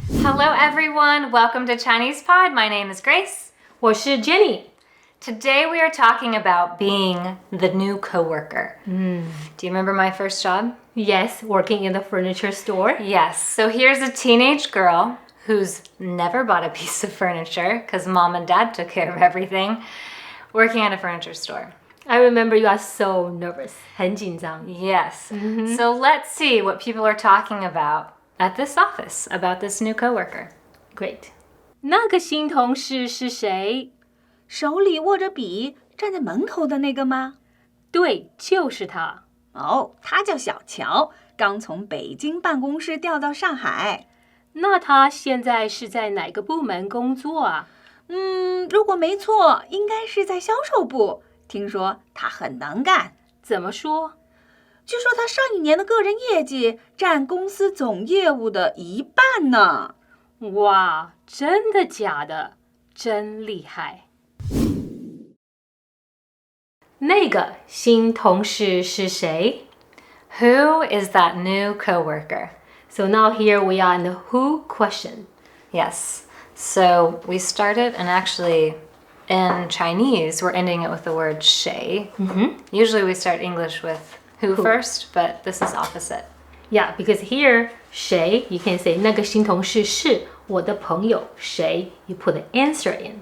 Hello everyone, welcome to ChinesePod. My name is Grace. 我是 Jenny. Today we are talking about being the new coworker. Do you remember my first job? Yes, working in the furniture store. Yes, so here's a teenage girl who's never bought a piece of furniture because mom and dad took care of everything, working at a furniture store. I remember you are so nervous. 很紧张. Yes. So let's see what people are talking about at this office about this new coworker. Great. 那个新同事是谁？手里握着笔站在门口的那个吗？对，就是他。哦，他叫小乔，刚从北京办公室调到上海。那他现在是在哪个部门工作啊？如果没错，应该是在销售部。听说他很能干。怎么说？据说他上一年的个人业绩占公司总业务的1半呢。哇，真的假的？真厉害。那个新同事是谁？ Who is that new coworker? So now here we are in the who question. Yes. So we started, and actually in Chinese, we're ending it with the word shay. Usually we start English with who first, but this is opposite. Yeah, because here, 谁 you can say 那个新同事是我的朋友谁 you put the answer in.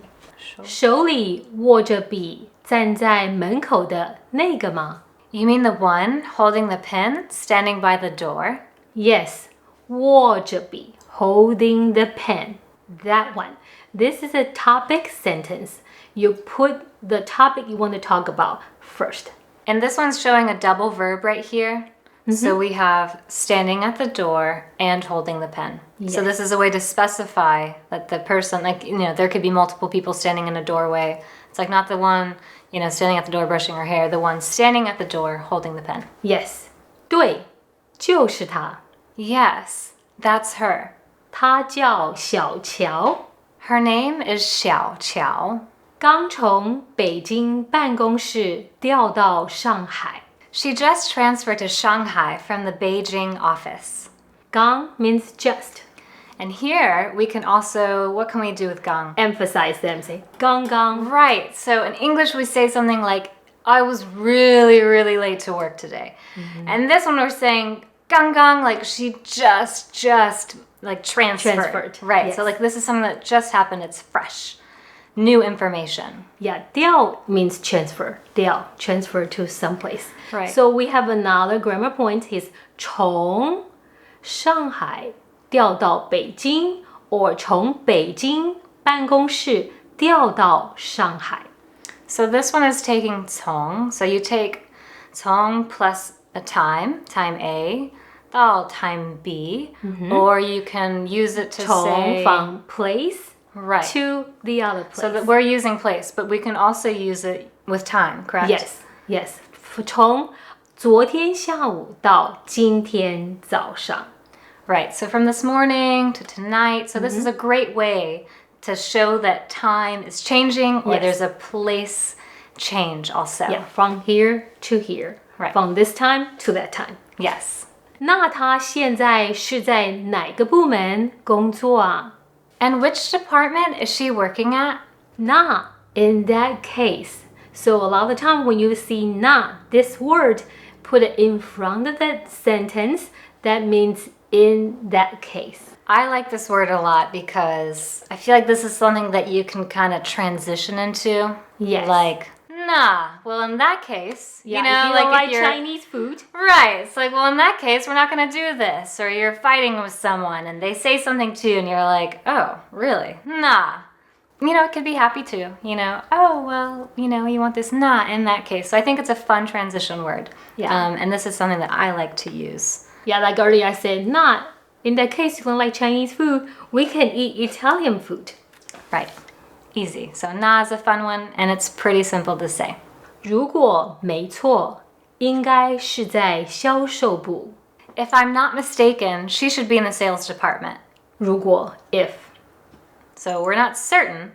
手里握着笔站在门口的那个吗？ You mean the one holding the pen, standing by the door? Yes, 握着笔 holding the pen. That one. This is a topic sentence. You put the topic you want to talk about first. And this one's showing a double verb right here. So we have standing at the door and holding the pen. So this is a way to specify that the person, there could be multiple people standing in a doorway. It's like not the one, standing at the door brushing her hair, the one standing at the door holding the pen. Yes. 对，就是他。 Yes, that's her. 他叫小乔。 Her name is Xiao. 刚从北京办公室调到上海。 She just transferred to Shanghai from the Beijing office. 刚 means just. And here we can also, what can we do with gāng? Emphasize them, say 刚刚. Right, so in English we say something like, I was really, really late to work today. And this one we're saying, 刚刚, like she just like transferred. Right, yes. so like this is something that just happened, it's fresh. New information. Yeah, 调 means transfer. 调 transfer to someplace. Right. So we have another grammar point is 从上海调到北京 or 从北京办公室调到上海. So this one is taking 从. So you take 从 plus a time A, 到 time B, or you can use it to 从 say from place right to the other place. So that we're using place, but we can also use it with time, correct? Yes. 从昨天下午到今天早上. Right, so from this morning to tonight. So this is a great way to show that time is changing or there's a place change also. Yeah, from here to here. Right. From this time to that time. Yes. 那他现在是在哪个部门工作啊？ And which department is she working at? 那 in that case. So a lot of the time when you see 那 this word, put it in front of that sentence. That means in that case. I like this word a lot because I feel like this is something that you can kind of transition into. Yes. Like, nah. Well, in that case, Yeah, if you don't like Chinese food. Right. It's like, well, in that case, we're not going to do this. Or you're fighting with someone and they say something to you and you're like, oh, really? Nah. It could be happy too. Oh, well, you want this nah in that case. So I think it's a fun transition word. Yeah. And this is something that I like to use. Yeah, like earlier I said, not in that case you don't like Chinese food, we can eat Italian food. Right. Easy. So nah is a fun one and it's pretty simple to say. 如果没错，应该是在销售部。 If I'm not mistaken, she should be in the sales department. 如果 if. So we're not certain.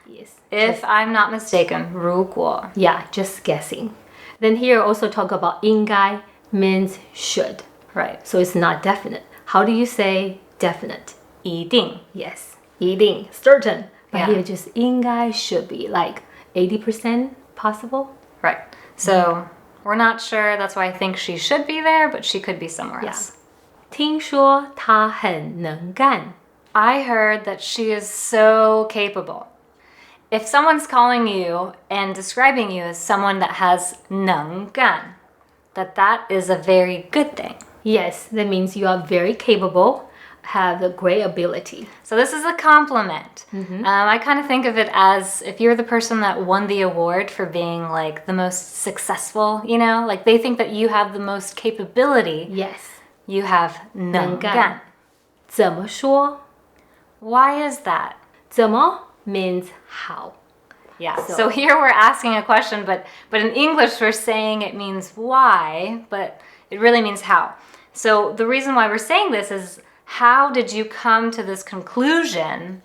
Yes. If I'm not mistaken, 如果. Yeah, just guessing. Then here also talk about 应该 means should. Right. So it's not definite. How do you say definite? 一定 Yes, 一定 certain. But Yeah. here just 应该 should be like 80% possible. Right. So we're not sure. That's why I think she should be there, but she could be somewhere else. 听说她很能干。 I heard that she is so capable. If someone's calling you and describing you as someone that has 能干, that is a very good thing. Yes, that means you are very capable, have a great ability. So this is a compliment. I kind of think of it as if you're the person that won the award for being like the most successful, you know, like they think that you have the most capability. Yes. You have 能干.怎么说？ Why is that? 怎么 means how. Yeah. So here we're asking a question, but in English we're saying it means why, but it really means how. So the reason why we're saying this is, how did you come to this conclusion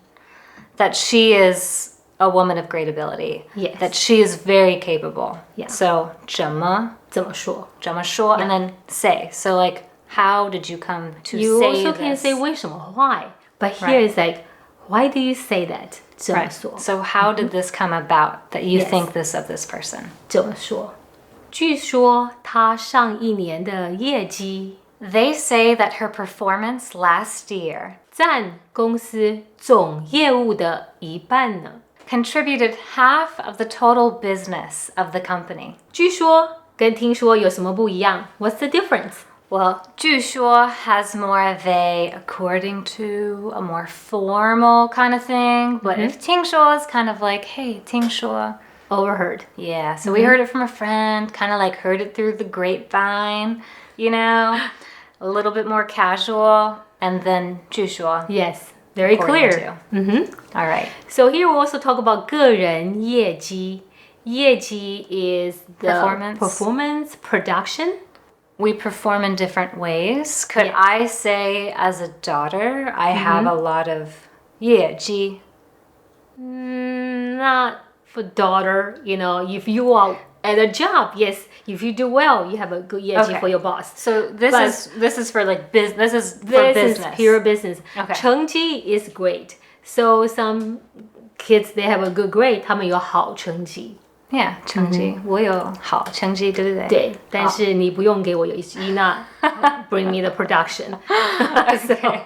that she is a woman of great ability? Yes. That she is very capable. Yeah. So 怎么说, 怎么说? and then say. So like, how did you come to You say also this? can say 为什么 why, but here Right. is like, why do you say that? 怎么 Right. 说? So how did this come about that you Yes. think this of this person? 怎么说？据说她上一年的业绩 They say that her performance last year 占公司总业务的一半呢。 contributed half of the total business of the company. 据说跟听说有什么不一样 ？What's the difference? Well, 据说 has more of a according to, a more formal kind of thing. But if 听说 is kind of like, hey, 听说. Overheard. Yeah, so we heard it from a friend, kind of like heard it through the grapevine, you know, a little bit more casual. And then 据说. Yes, very according clear. to. All right. So here we also talk about 个人业绩. 业绩 is the performance, production. We perform in different ways. Could Yes. I say, as a daughter, I have a lot of 业绩? Not for daughter, you know, if you are at a job, yes, if you do well, you have a good 业绩 Okay. for your boss. So this is for like business. This is for This business. is pure business. Okay. 成绩 is great. So some kids, they have a good grade, 他们有好成绩. Yeah, 成绩. 我有好成绩, 对不对？对，但是你不用给我业绩, not bring me the production. Okay.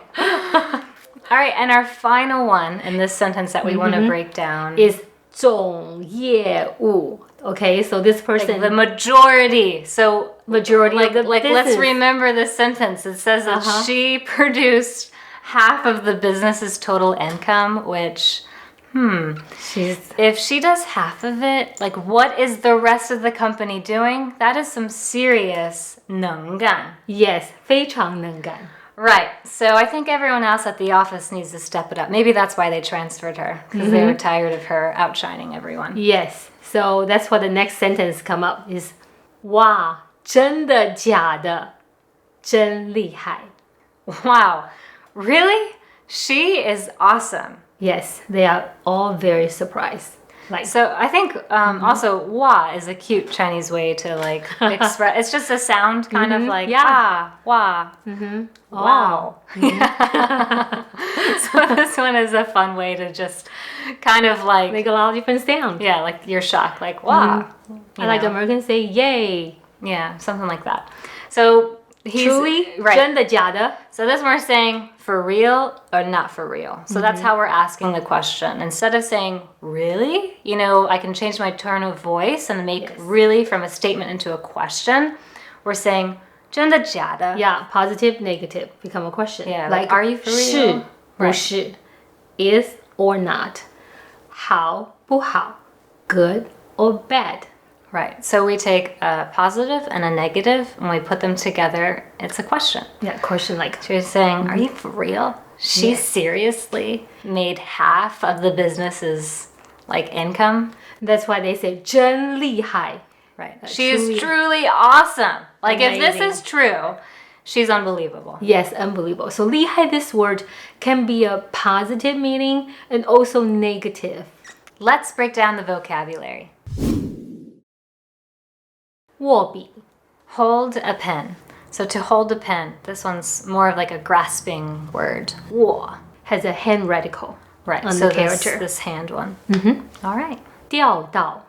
All right, and our final one in this sentence that we want to break down Is 总业务. Okay, so this person, the majority. So majority like of the let's business. remember this sentence. It says that she produced half of the business's total income, which if she does half of it, like what is the rest of the company doing? That is some serious 能干. Yes, 非常能干. Right. So I think everyone else at the office needs to step it up. Maybe that's why they transferred her, because they were tired of her outshining everyone. Yes, so that's what the next sentence come up is 哇，真的假的？真厉害. Wow. Really? She is awesome. Yes, they are all very surprised. Like, So I think also 哇 is a cute Chinese way to like express. It's just a sound kind of like Yeah. wow. Wow. So this one is a fun way to just kind of like make a lot of different sounds. yeah, like you're shocked, like wow. I like know? Americans say yay. Yeah, something like that. So he's Truly, right. 真的假的? So this one we're saying for real or not for real. So that's how we're asking the question. Instead of saying really, you know, I can change my tone of voice and make Yes. really from a statement into a question. We're saying 真的假的? Yeah, positive, negative become a question. Yeah, like, are you for real? 是不是 is or not. 好不好 good or bad. Right. So we take a positive and a negative and we put them together. It's a question. Yeah, question like, She's saying, are you for real? She Yes. seriously made half of the business's like income? that's why they say 真厉害. Right. She is truly- truly awesome. Like if this Amazing. is true, she's unbelievable. Yes, unbelievable. So 厉害 this word can be a positive meaning and also negative. Let's break down the vocabulary. 握笔 Hold a pen. So to hold a pen, this one's more of like a grasping word. 握. has a hand radical Right. on so the character. This hand one. All right. 调到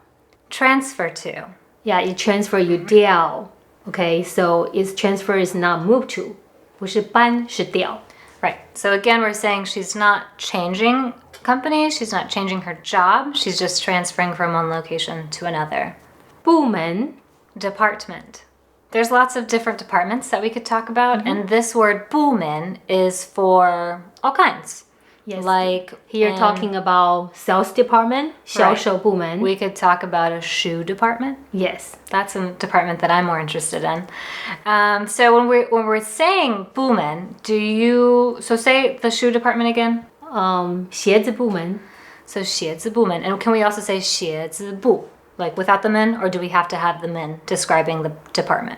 Transfer to. Yeah, you transfer you 调 Okay, so its transfer is not move to 不是搬是调 Right. So again, we're saying she's not changing companies. She's not changing her job. She's just transferring from one location to another. 部门 Department. There's lots of different departments that we could talk about. And this word bùmén is for all kinds. Yes. Like Here talking about sales department 销售部门 we could talk about a shoe department. Yes. That's a department that I'm more interested in. So when we're saying bùmén, so say the shoe department again. 鞋子部门 So 鞋子部门. And can we also say 鞋子部, like without the men, or do we have to have the men describing the department?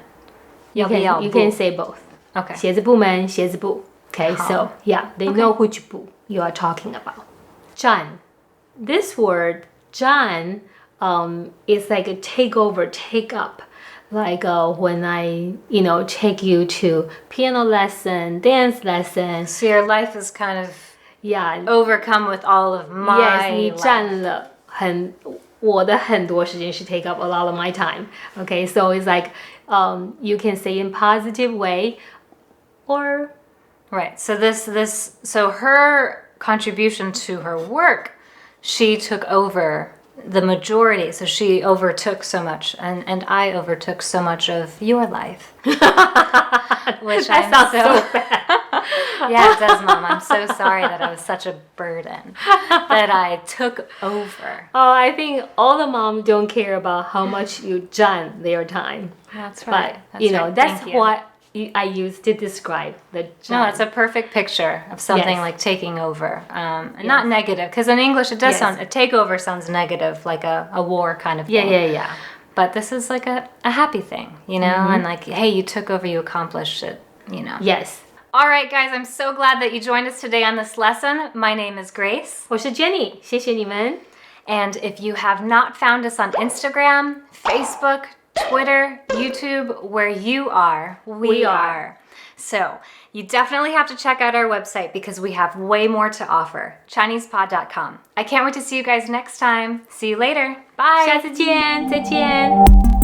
You can say both. Okay. 鞋子部门鞋子部 Okay, so yeah, they know which 部 you are talking about. 占 This word 占 is like a take over, take up. Like when I, take you to piano lesson, dance lesson. So your life is kind of Yeah. overcome with all of my Yes, 你 life. 占了我的很多时间是 take up a lot of my time. Okay, so it's like you can say in positive way or Right. So so her contribution to her work, she took over the majority. So she overtook so much, and I overtook so much of your life. Which that sounds so bad. Yeah, it does, Mom. I'm so sorry that I was such a burden that I took over. Oh, I think all the moms don't care about how much you 占 their time. That's right. But That's right. that's Thank you. what I use to describe the 占. No, it's a perfect picture of something Yes. like taking over. And not negative, because in English it does Yes. sound, a takeover sounds negative, like a war kind of thing. Yeah. But this is like a happy thing, and like, hey, you took over, you accomplished it, Yes. All right, guys, I'm so glad that you joined us today on this lesson. My name is Grace. 我是 Jenny， 谢谢你们。 And if you have not found us on Instagram, Facebook, Twitter, YouTube, where you are, we are. So you definitely have to check out our website because we have way more to offer. ChinesePod.com. I can't wait to see you guys next time. See you later. Bye. 下次见，再见。